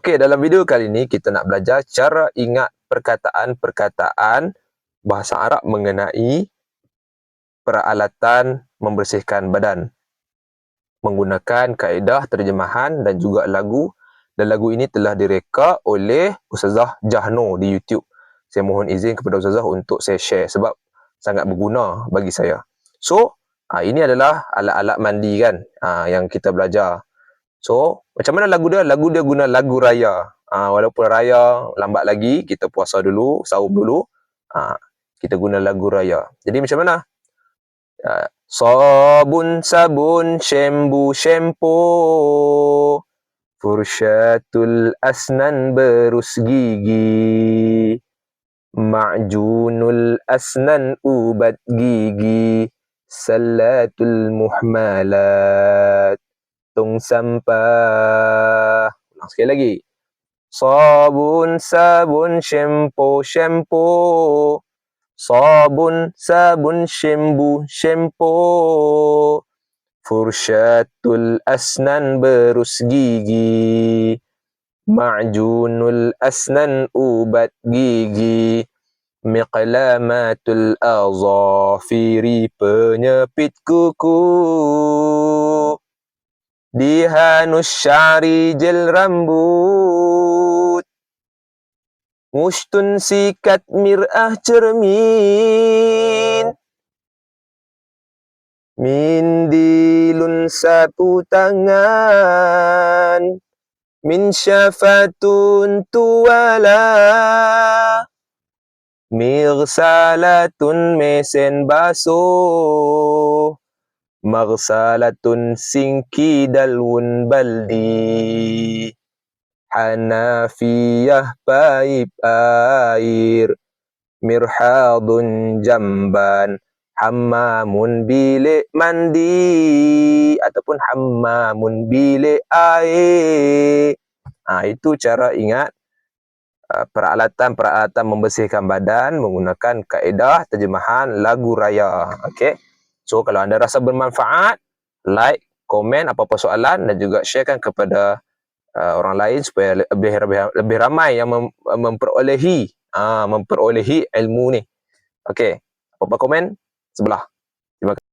Okey, dalam video kali ini kita nak belajar cara ingat perkataan-perkataan bahasa Arab mengenai peralatan membersihkan badan menggunakan kaedah terjemahan dan juga lagu, dan lagu ini telah direka oleh Ustazah Jahno di YouTube. Saya mohon izin kepada Ustazah untuk saya share sebab sangat berguna bagi saya. So, ini adalah alat-alat mandi kan, yang kita belajar. So, macam mana lagu dia? Lagu dia guna lagu raya. Walaupun raya lambat lagi, kita puasa dulu, sahur dulu, kita guna lagu raya. Jadi macam mana? Sabun, sabun, syambu, syampu, fursyatul asnan berus gigi, ma'junul asnan ubat gigi, salatul muhmalat, tong sampah. Ulang sekali lagi. Sabun, sabun, syampu, syampu, sabun, sabun, syambu, syampu, fursyatul asnan berus gigi, ma'junul asnan ubat gigi, miqlamatul azafiri penyepit kuku, dihanus syari gel rambut, mushtun sikat mir'ah cermin, mindilun sapu tangan, min syafatun tuwala, mirsalatun mesen basuh, marsalatun singki dalwun baldi, hanafiyah paip air, mirhadun jamban, hammamun bilik mandi ataupun hammamun bilik air. Itu cara ingat peralatan-peralatan membersihkan badan menggunakan kaedah terjemahan lagu raya. Okey. So kalau anda rasa bermanfaat, like, komen apa-apa soalan dan juga sharekan kepada orang lain supaya lebih ramai yang memperolehi ilmu ni. Okey. Apa-apa komen sebelah. Terima kasih.